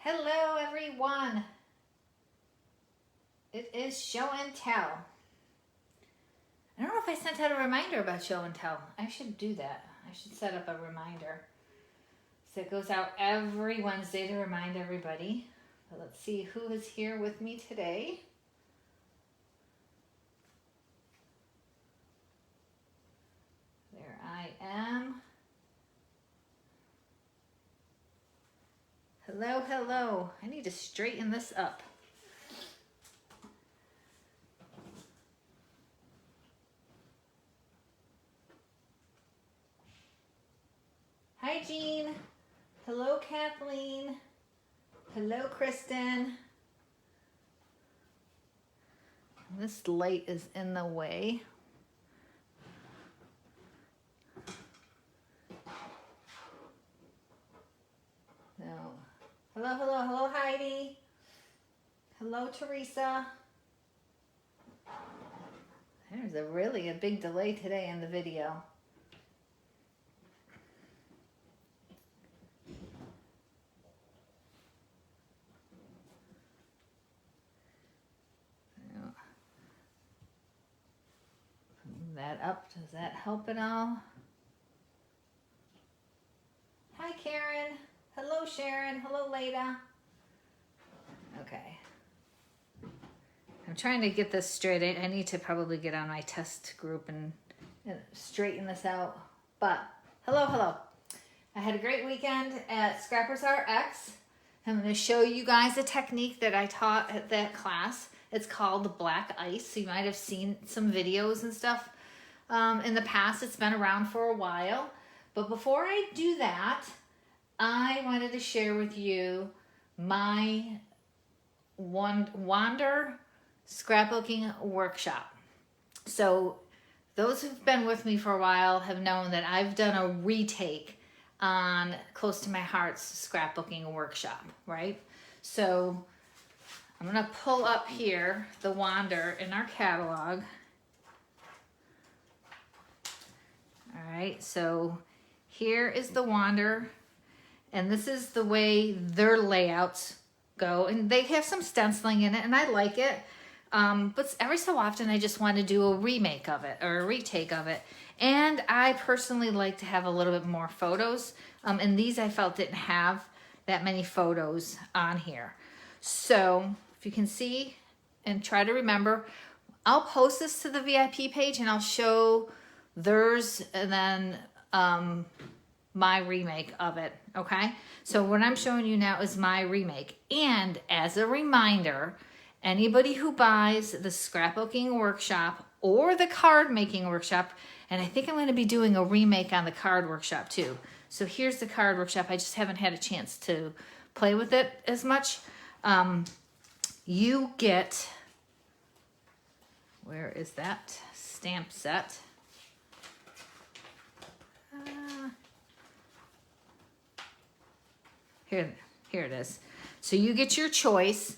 Hello everyone. It is show and tell. I don't know if I sent out a reminder about show and tell. I should do that. I should set up a reminder. So it goes out every Wednesday to remind everybody. But let's see who is here with me today. There I am. Hello, hello. I need to straighten this up. Hi, Jean. Hello, Kathleen. Hello, Kristen. This light is in the way. No. Hello, hello, hello, Heidi. Hello, Teresa. There's a big delay today in the video. That up, does that help at all? Hi, Karen. Hello, Sharon. Hello, Leda. Okay. I'm trying to get this straight. I need to probably get on my test group and straighten this out. But hello, hello. I had a great weekend at Scrappers RX. I'm going to show you guys a technique that I taught at that class. It's called black ice. So you might have seen some videos and stuff in the past. It's been around for a while. But before I do that, I wanted to share with you my Wander scrapbooking workshop. So those who've been with me for a while have known that I've done a retake on Close to My Heart's scrapbooking workshop, right? So I'm gonna pull up here the Wander in our catalog. All right, so here is the Wander, and this is the way their layouts go, and they have some stenciling in it, and I like it. But every so often I just want to do a remake of it or a retake of it. And I personally like to have a little bit more photos. And these I felt didn't have that many photos on here. So if you can see and try to remember, I'll post this to the VIP page and I'll show theirs and then my remake of it. Okay. So what I'm showing you now is my remake. And as a reminder, anybody who buys the scrapbooking workshop or the card making workshop, and I think I'm going to be doing a remake on the card workshop too. So here's the card workshop. I just haven't had a chance to play with it as much. You get, where is that stamp set? Here it is. So you get your choice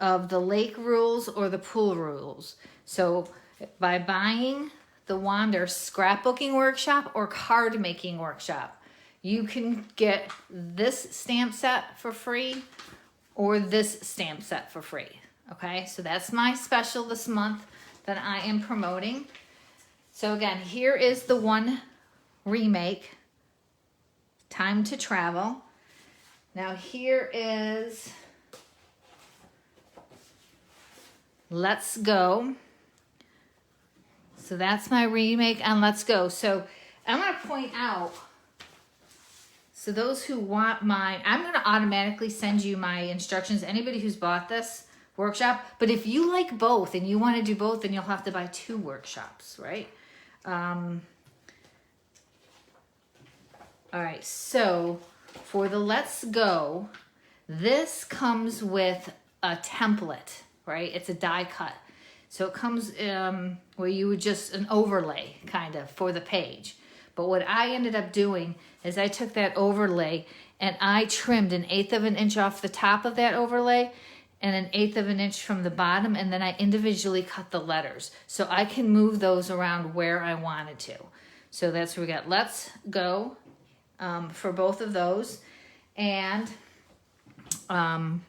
of the lake rules or the pool rules. So by buying the Wander scrapbooking workshop or card making workshop, you can get this stamp set for free or this stamp set for free. Okay, so that's my special this month that I am promoting. So again, here is the one remake, Time to Travel. Now here is Let's Go. So that's my remake on Let's Go. So I'm going to point out, so those who want mine, I'm going to automatically send you my instructions, anybody who's bought this workshop. But if you like both and you want to do both, then you'll have to buy 2 workshops, right? All right, so for the Let's Go, this comes with a template, right? It's a die cut. So it comes where you would just an overlay kind of for the page. But what I ended up doing is I took that overlay and I trimmed 1/8 of an inch off the top of that overlay and 1/8 of an inch from the bottom, and then I individually cut the letters. So I can move those around where I wanted to. So that's where we got Let's Go for both of those. And I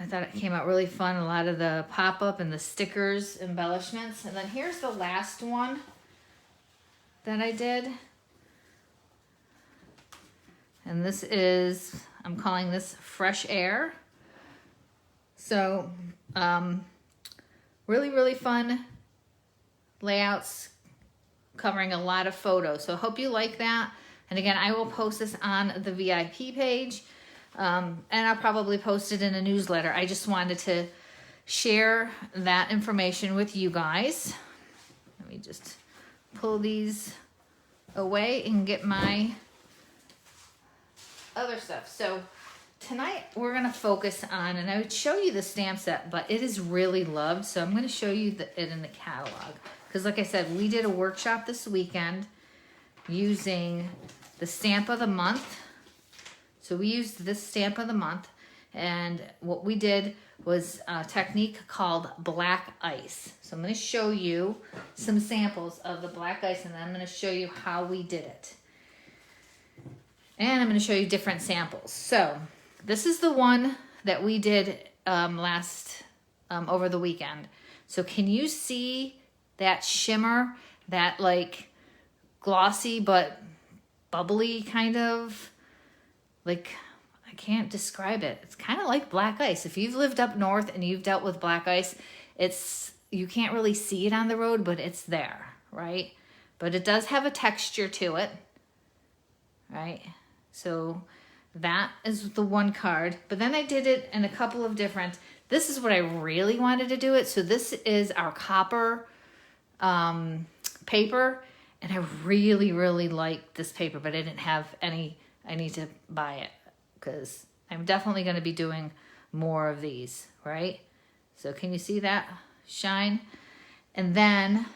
thought it came out really fun. A lot of the pop-up and the stickers, embellishments. And then here's the last one that I did. And this is, I'm calling this Fresh Air. So, really, really fun layouts covering a lot of photos. So I hope you like that. And again, I will post this on the VIP page. And I'll probably post it in a newsletter. I just wanted to share that information with you guys. Let me just pull these away and get my other stuff. So tonight we're going to focus on, and I would show you the stamp set, but it is really loved. So I'm going to show you it in the catalog. Because like I said, we did a workshop this weekend using the stamp of the month. So we used this stamp of the month, and what we did was a technique called black ice. So I'm going to show you some samples of the black ice, and then I'm going to show you how we did it. And I'm going to show you different samples. So this is the one that we did over the weekend. So can you see that shimmer, that like glossy but bubbly kind of? Like, I can't describe it. It's kind of like black ice. If you've lived up north and you've dealt with black ice, you can't really see it on the road, but it's there, right? But it does have a texture to it, right? So that is the one card. But then I did it in a couple of different, this is what I really wanted to do it. So this is our copper paper, and I really, really like this paper, but I didn't have any. I need to buy it because I'm definitely going to be doing more of these, right? So can you see that shine? And then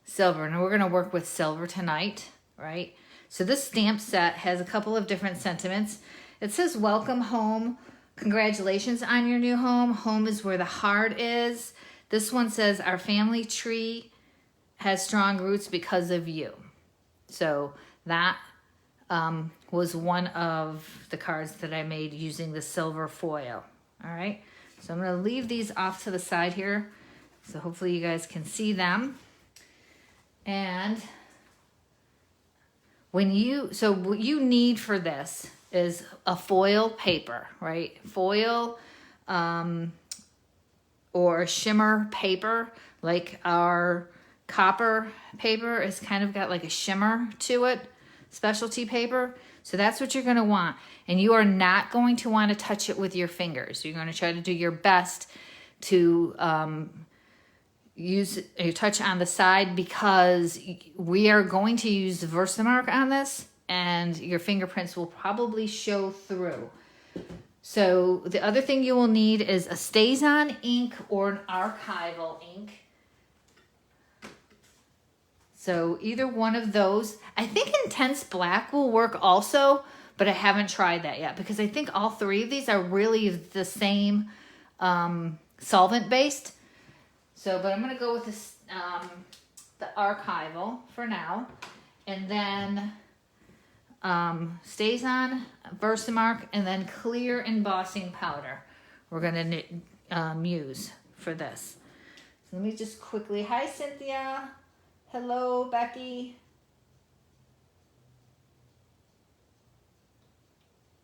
silver. And we're going to work with silver tonight, right? So this stamp set has a couple of different sentiments. It says, welcome home. Congratulations on your new home. Home is where the heart is. This one says, our family tree has strong roots because of you. So that was one of the cards that I made using the silver foil. All right. So I'm going to leave these off to the side here. So hopefully you guys can see them. And what you need for this is a foil paper, right? Foil or a shimmer paper, like our copper paper has kind of got like a shimmer to it, specialty paper. So that's what you're going to want. And you are not going to want to touch it with your fingers. You're going to try to do your best to use a touch on the side, because we are going to use Versamark on this and your fingerprints will probably show through. So the other thing you will need is a StazOn ink or an archival ink. So either one of those. I think Intense Black will work also, but I haven't tried that yet because I think all three of these are really the same solvent based. So, but I'm going to go with this, the archival for now. And then StazOn, Versamark, and then clear embossing powder we're going to use for this. So let me just quickly, hi Cynthia. Hello, Becky.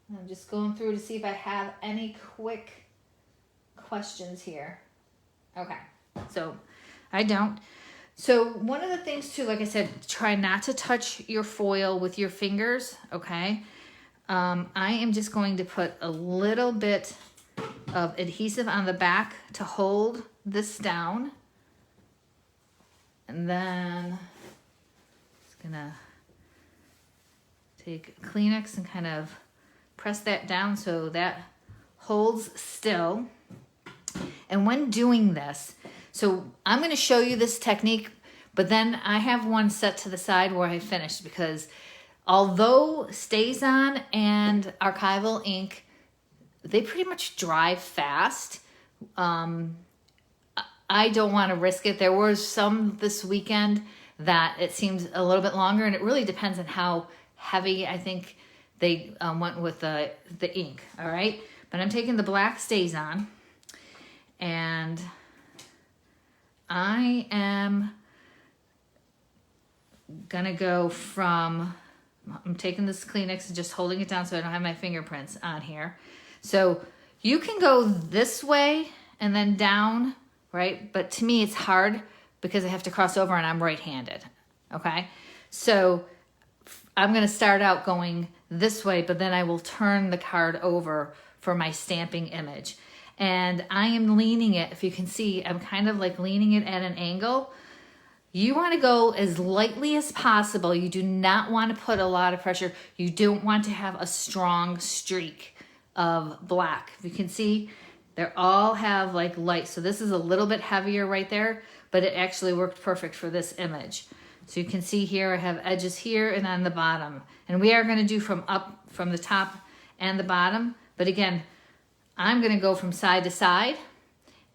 I'm just going through to see if I have any quick questions here. Okay, so I don't. So one of the things too, like I said, try not to touch your foil with your fingers, okay? I am just going to put a little bit of adhesive on the back to hold this down. And then just gonna take a Kleenex and kind of press that down so that holds still. And when doing this, so I'm going to show you this technique, but then I have one set to the side where I finished, because although StazOn and archival ink, they pretty much dry fast. I don't want to risk it. There were some this weekend that it seemed a little bit longer, and it really depends on how heavy I think they went with the ink, all right? But I'm taking the black StazOn, and I am gonna go from, I'm taking this Kleenex and just holding it down so I don't have my fingerprints on here. So you can go this way and then down, right? But to me, it's hard because I have to cross over and I'm right-handed, okay? So I'm gonna start out going this way, but then I will turn the card over for my stamping image. And I am leaning it, if you can see, I'm kind of like leaning it at an angle. You want to go as lightly as possible. You do not want to put a lot of pressure. You don't want to have a strong streak of black. If you can see, they all have like light. So this is a little bit heavier right there, but it actually worked perfect for this image. So you can see here, I have edges here and on the bottom. And we are going to do from the top and the bottom. But again, I'm going to go from side to side.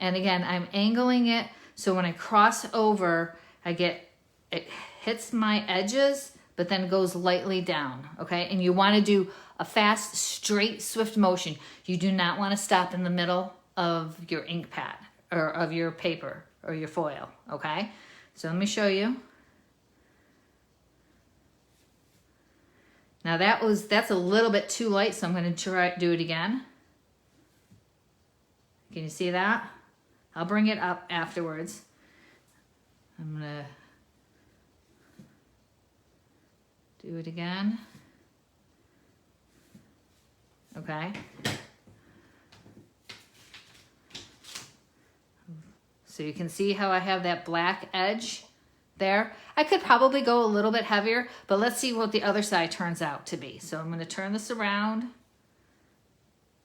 And again, I'm angling it. So when I cross over, it hits my edges, but then goes lightly down, okay? And you wanna do a fast, straight, swift motion. You do not wanna stop in the middle of your ink pad or of your paper or your foil, okay? So let me show you. Now that's a little bit too light, so I'm gonna do it again. Can you see that? I'll bring it up afterwards. I'm gonna do it again. Okay. So you can see how I have that black edge there. I could probably go a little bit heavier, but let's see what the other side turns out to be. So I'm gonna turn this around,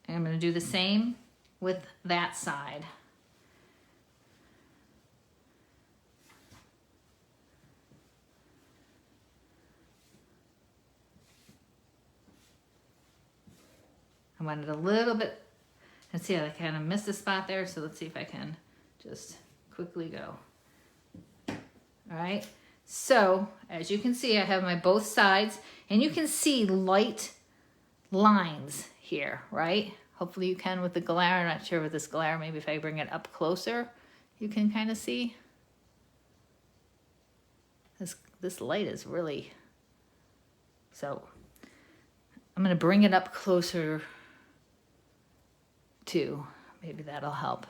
and I'm gonna do the same with that side. I wanted a little bit, let's see, I kind of missed a spot there, so let's see if I can just quickly go. All right, so as you can see, I have my both sides, and you can see light lines here, right? Hopefully you can with the glare. I'm not sure with this glare, maybe if I bring it up closer, you can kind of see. This light is really, so I'm gonna bring it up closer too. Maybe that'll help.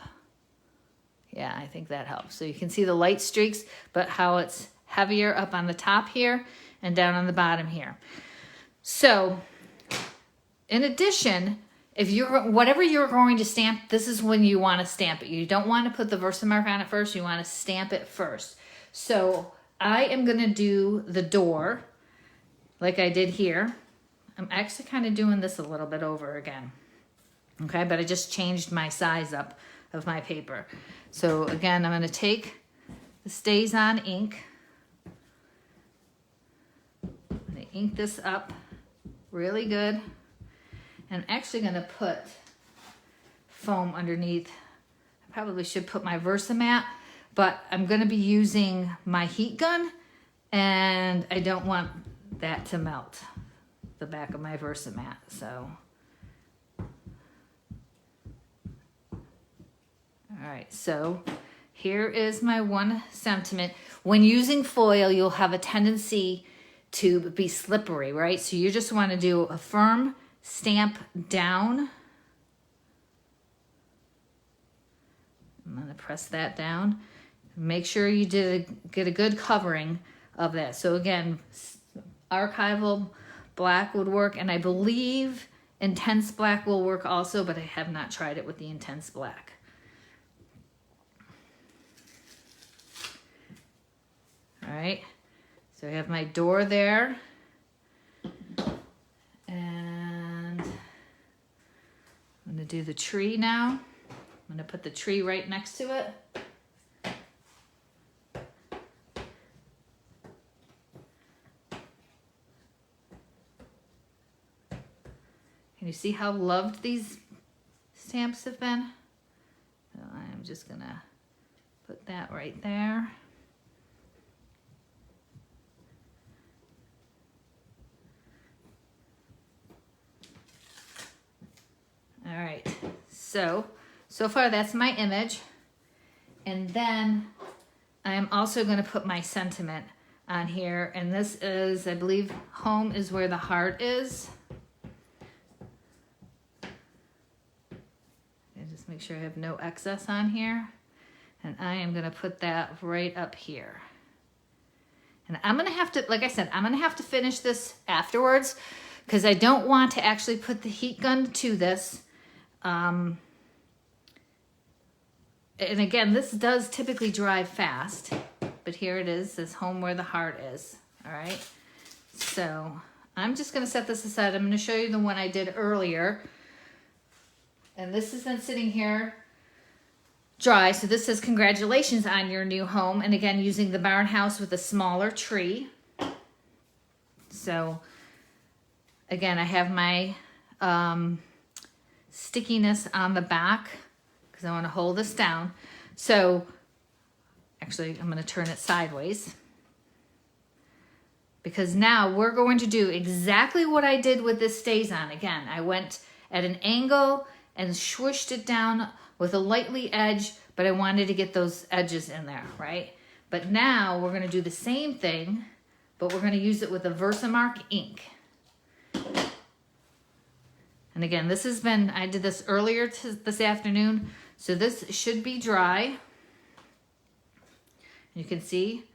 Yeah, I think that helps. So you can see the light streaks, but how it's heavier up on the top here and down on the bottom here. So in addition, if whatever you're going to stamp, this is when you want to stamp it. You don't want to put the Versamark on it first. You want to stamp it first. So I am going to do the door like I did here. I'm actually kind of doing this a little bit over again. Okay, but I just changed my size up of my paper. So again, I'm going to take the StazOn ink. I'm going to ink this up really good. And I'm actually going to put foam underneath. I probably should put my Versamat, but I'm going to be using my heat gun, and I don't want that to melt the back of my Versamat. So all right, so here is my one sentiment. When using foil, you'll have a tendency to be slippery, right? So you just want to do a firm stamp down. I'm going to press that down. Make sure you get a good covering of that. So again, archival black would work, and I believe intense black will work also, but I have not tried it with the intense black. All right, so I have my door there, and I'm gonna do the tree now. I'm gonna put the tree right next to it. Can you see how loved these stamps have been? So I'm just gonna put that right there. So far that's my image. And then I'm also going to put my sentiment on here. And this is, I believe, home is where the heart is. And just make sure I have no excess on here. And I am going to put that right up here. And I'm going to have to, like I said, I'm going to have to finish this afterwards because I don't want to actually put the heat gun to this. And again, this does typically dry fast, but here it is, this home where the heart is. All right. So I'm just going to set this aside. I'm going to show you the one I did earlier. And this has been sitting here dry. So this says congratulations on your new home. And again, using the barn house with a smaller tree. So again, I have my stickiness on the back because I want to hold this down. So actually, I'm going to turn it sideways because now we're going to do exactly what I did with this StazOn. Again, I went at an angle and swooshed it down with a lightly edge, but I wanted to get those edges in there, right? But now we're going to do the same thing, but we're going to use it with a Versamark ink. And again, this has been, I did this earlier this afternoon, so this should be dry. You can see,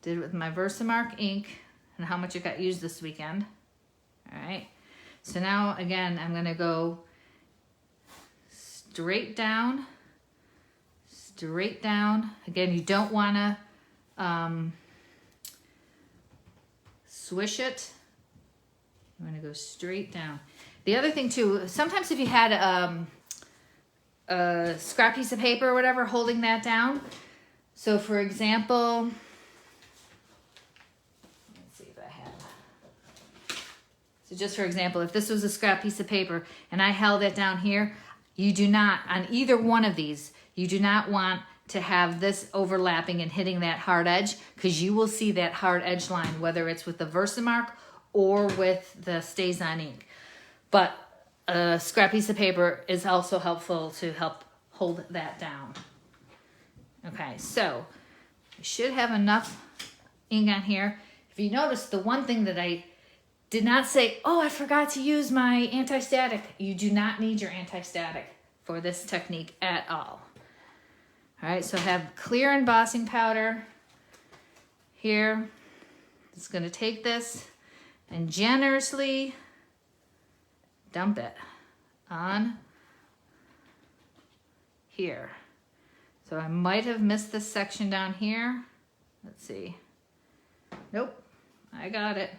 did it with my Versamark ink and how much it got used this weekend. All right, so now again, I'm going to go straight down. Again, you don't want to swish it. I'm going to go straight down. The other thing too, sometimes if you had a scrap piece of paper or whatever holding that down. So for example, let's see if I have. So just for example, if this was a scrap piece of paper and I held it down here, you do not, on either one of these, you do not want to have this overlapping and hitting that hard edge because you will see that hard edge line, whether it's with the Versamark or with the StazOn ink. But a scrap piece of paper is also helpful to help hold that down. Okay, so I should have enough ink on here. If you notice, the one thing that I did not say, oh, I forgot to use my anti-static. You do not need your anti-static for this technique at all. All right, so I have clear embossing powder here. It's going to take this and generously dump it on here. So I might have missed this section down here. Let's see. Nope, I got it.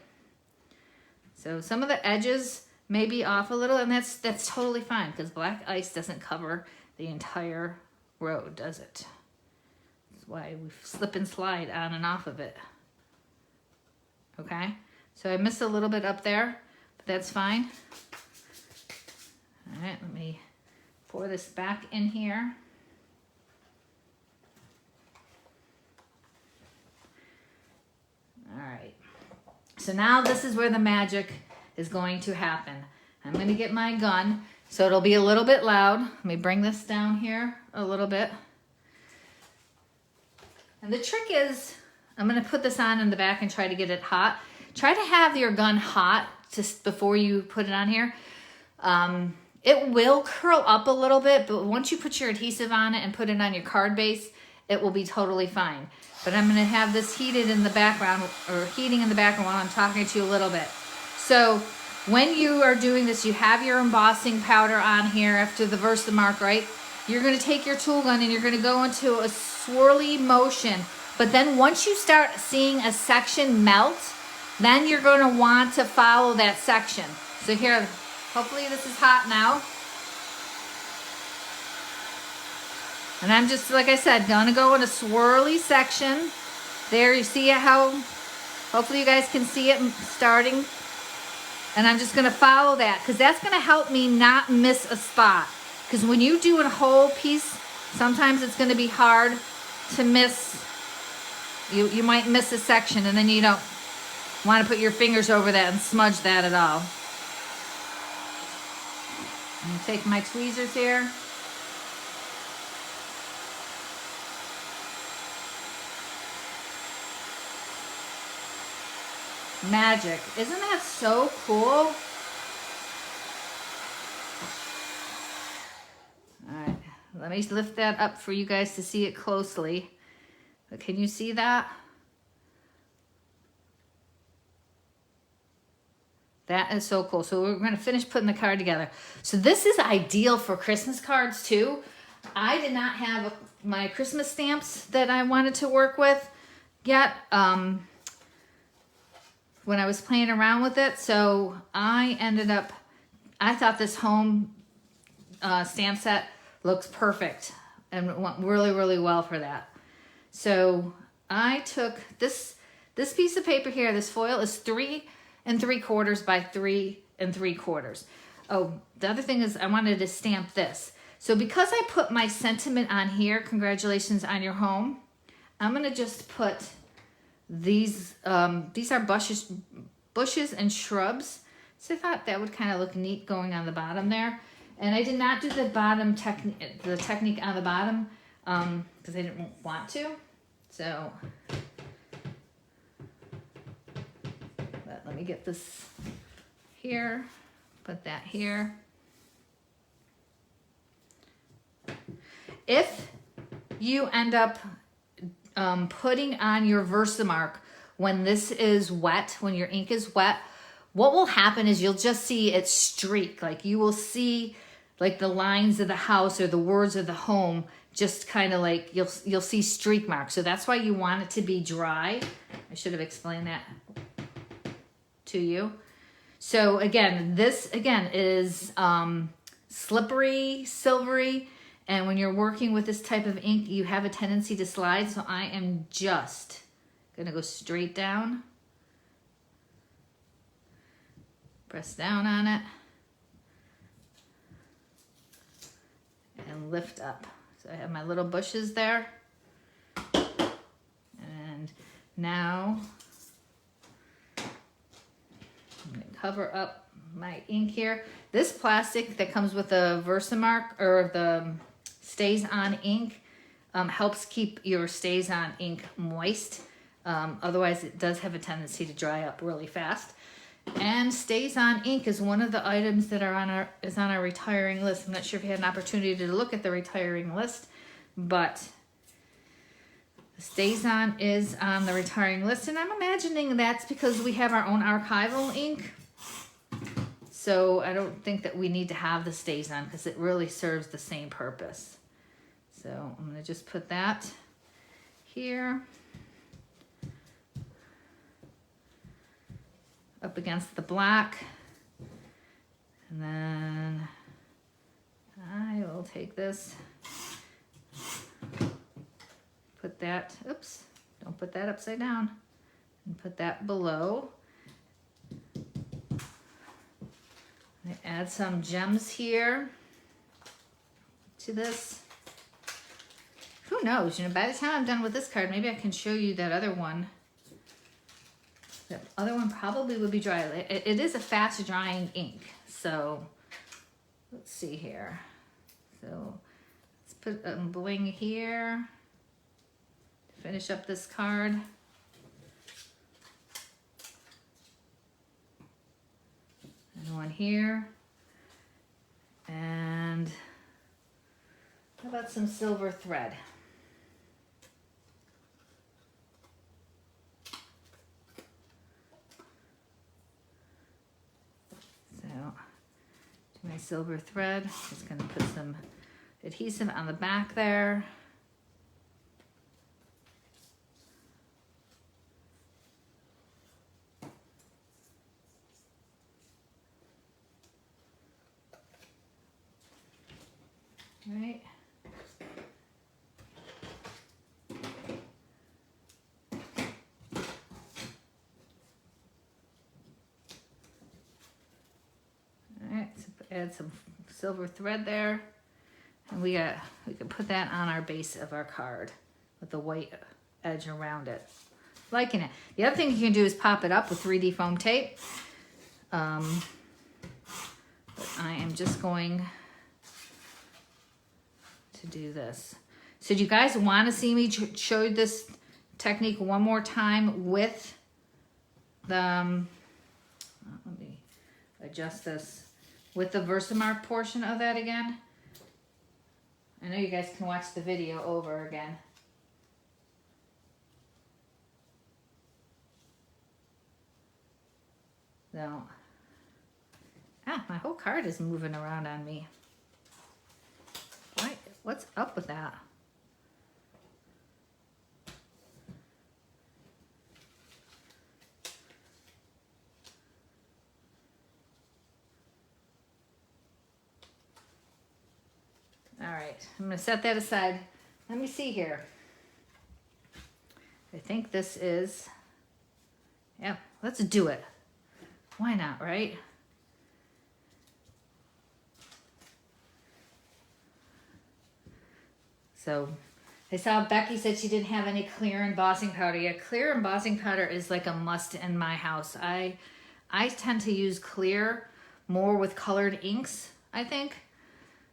So some of the edges may be off a little, and that's totally fine because black ice doesn't cover the entire road, does it? That's why we slip and slide on and off of it. Okay, so I missed a little bit up there, but that's fine. All right, let me pour this back in here. All right, so now this is where the magic is going to happen. I'm going to get my gun, so it'll be a little bit loud. Let me bring this down here a little bit. And the trick is, I'm going to put this on in the back and try to get it hot. Try to have your gun hot just before you put it on here. It will curl up a little bit, but once you put your adhesive on it and put it on your card base, it will be totally fine. But I'm going to have this heated in the background, or heating in the background while I'm talking to you a little bit. So when you are doing this, you have your embossing powder on here after the Versamark, right? You're going to take your tool gun and you're going to go into a swirly motion. But then once you start seeing a section melt, then you're going to want to follow that section. So here, hopefully this is hot now. And I'm just, like I said, going to go in a swirly section. There, you see how, hopefully you guys can see it starting. And I'm just going to follow that because that's going to help me not miss a spot. Because when you do a whole piece, sometimes it's going to be hard to miss. You might miss a section and then you don't want to put your fingers over that and smudge that at all. I'm gonna take my tweezers here. Magic. Isn't that so cool? Alright, let me lift that up for you guys to see it closely. But can you see that? That is so cool. So we're going to finish putting the card together. So this is ideal for Christmas cards too. I did not have my Christmas stamps that I wanted to work with yet when I was playing around with it. So I thought this home stamp set looks perfect and went really, really well for that. So I took this piece of paper here. This foil is 3 3/4 by 3 3/4. Oh, the other thing is I wanted to stamp this. So because I put my sentiment on here, congratulations on your home, I'm going to just put these are bushes and shrubs. So I thought that would kind of look neat going on the bottom there. And I did not do the bottom technique on the bottom because I didn't want to. So let me get this here, put that here. If you end up putting on your Versamark when this is wet, when your ink is wet, what will happen is you'll just see it streak. Like you will see like the lines of the house or the words of the home, just kind of like you'll see streak marks. So that's why you want it to be dry. I should have explained that to you. So again, this again is slippery, silvery, and when you're working with this type of ink, you have a tendency to slide. So I am just gonna go straight down, press down on it, and lift up. So I have my little bushes there, and now I'm going to cover up my ink here. This plastic that comes with the Versamark or the Stays On ink helps keep your Stays On ink moist. Otherwise, it does have a tendency to dry up really fast. And Stays On ink is one of the items that are on our retiring list. I'm not sure if you had an opportunity to look at the retiring list, but Stays On is on the retiring list, and I'm imagining that's because we have our own archival ink. So I don't think that we need to have the Stays On because it really serves the same purpose. So I'm going to just put that here up against the black, and then I will take this, put that, oops, don't put that upside down, and put that below. I add some gems here to this. Who knows, you know, by the time I'm done with this card, maybe I can show you that other one. The other one probably would be dry. It is a fast drying ink. So let's see here. So let's put a bling here to finish up this card. And one here. And how about some silver thread? My silver thread, just going to put some adhesive on the back there. Right. Add some silver thread there, and we could put that on our base of our card with the white edge around it. Liking it. The other thing you can do is pop it up with 3D foam tape. But I am I'm just going to do this. So do you guys want to see me show this technique one more time with the, let me adjust this, with the Versamark portion of that again? I know you guys can watch the video over again. So, my whole card is moving around on me. What's up with that? All right, I'm gonna set that aside. Let me see here. I think this is, yeah, let's do it. Why not, right? So I saw Becky said she didn't have any clear embossing powder. Yeah, clear embossing powder is like a must in my house. I tend to use clear more with colored inks, I think.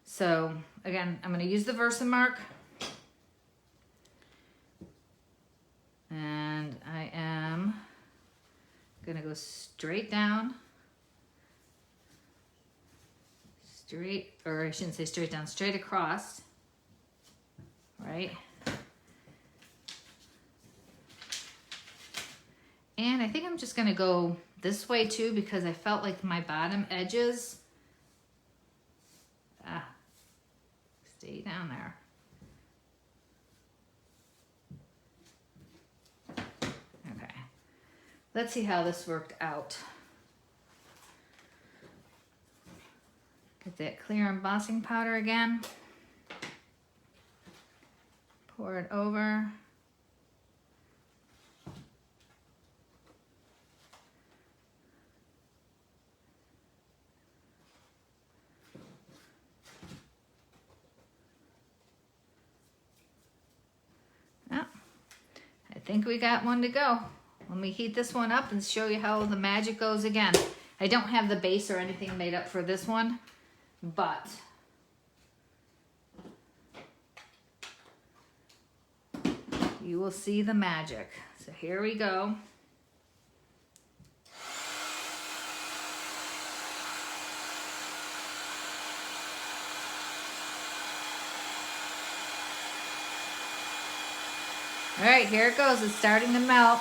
So again, I'm going to use the Versamark. And I am going to go straight down. Straight, or I shouldn't say straight down, straight across. Right? And I think I'm just going to go this way too because I felt like my bottom edges stay down there. Okay. Let's see how this worked out. Get that clear embossing powder again. Pour it over. Oh, I think we got one to go. Let me heat this one up and show you how the magic goes again. I don't have the base or anything made up for this one, but you will see the magic. So here we go. All right, here it goes. It's starting to melt.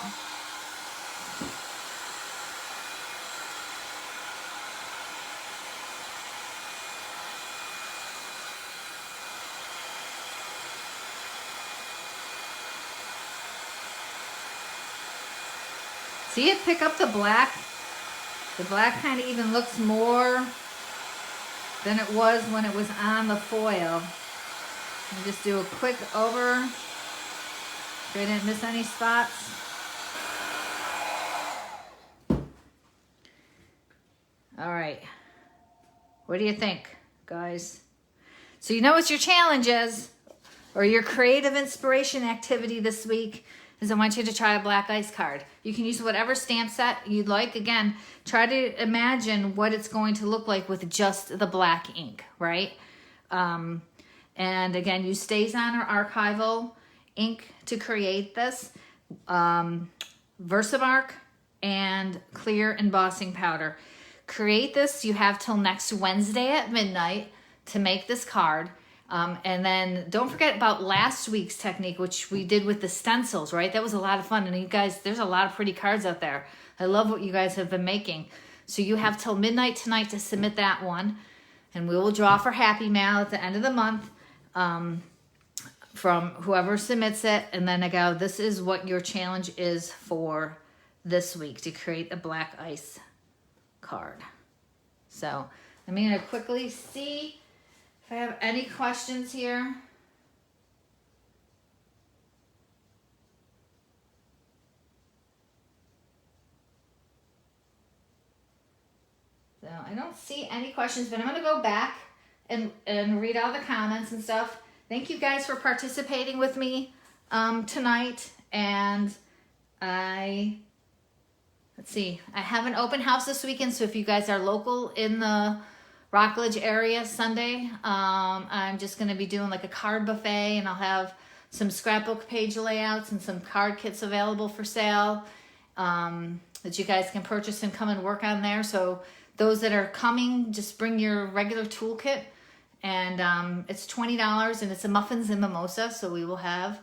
See it pick up the black? The black kind of even looks more than it was when it was on the foil. And just do a quick over. So I didn't miss any spots. All right. What do you think, guys? So you know what your challenge is, or your creative inspiration activity this week is I want you to try a black ice card. You can use whatever stamp set you'd like. Again, try to imagine what it's going to look like with just the black ink, right? And again, use StazOn or archival ink to create this. Versamark and clear embossing powder. Create this. You have till next Wednesday at midnight to make this card. And then don't forget about last week's technique, which we did with the stencils, right? That was a lot of fun. And you guys, there's a lot of pretty cards out there. I love what you guys have been making. So you have till midnight tonight to submit that one. And we will draw for Happy Mail at the end of the month from whoever submits it. And then I go, this is what your challenge is for this week, to create a black ice card. So I'm going to quickly see if I have any questions here. So I don't see any questions, but I'm going to go back and read all the comments and stuff. Thank you guys for participating with me tonight. And let's see, I have an open house this weekend. So if you guys are local in the Rockledge area Sunday. I'm just going to be doing like a card buffet, and I'll have some scrapbook page layouts and some card kits available for sale that you guys can purchase and come and work on there. So those that are coming, just bring your regular toolkit, and it's $20, and it's a muffins and mimosa. So we will have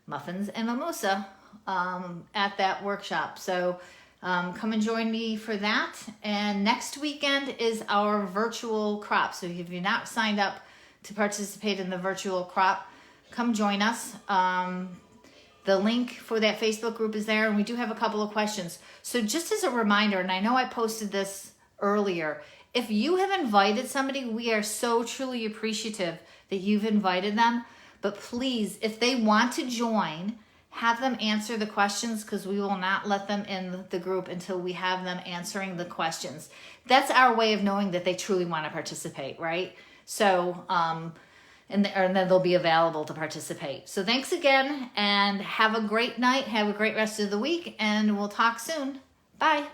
muffins and mimosa at that workshop. So come and join me for that. And next weekend is our virtual crop. So if you're not signed up to participate in the virtual crop, come join us. The link for that Facebook group is there, and we do have a couple of questions. So just as a reminder, and I know I posted this earlier, if you have invited somebody, we are so truly appreciative that you've invited them. But please, if they want to join, have them answer the questions, because we will not let them in the group until we have them answering the questions. That's our way of knowing that they truly want to participate, right? So, and then they'll be available to participate. So thanks again, and have a great night. Have a great rest of the week, and we'll talk soon. Bye.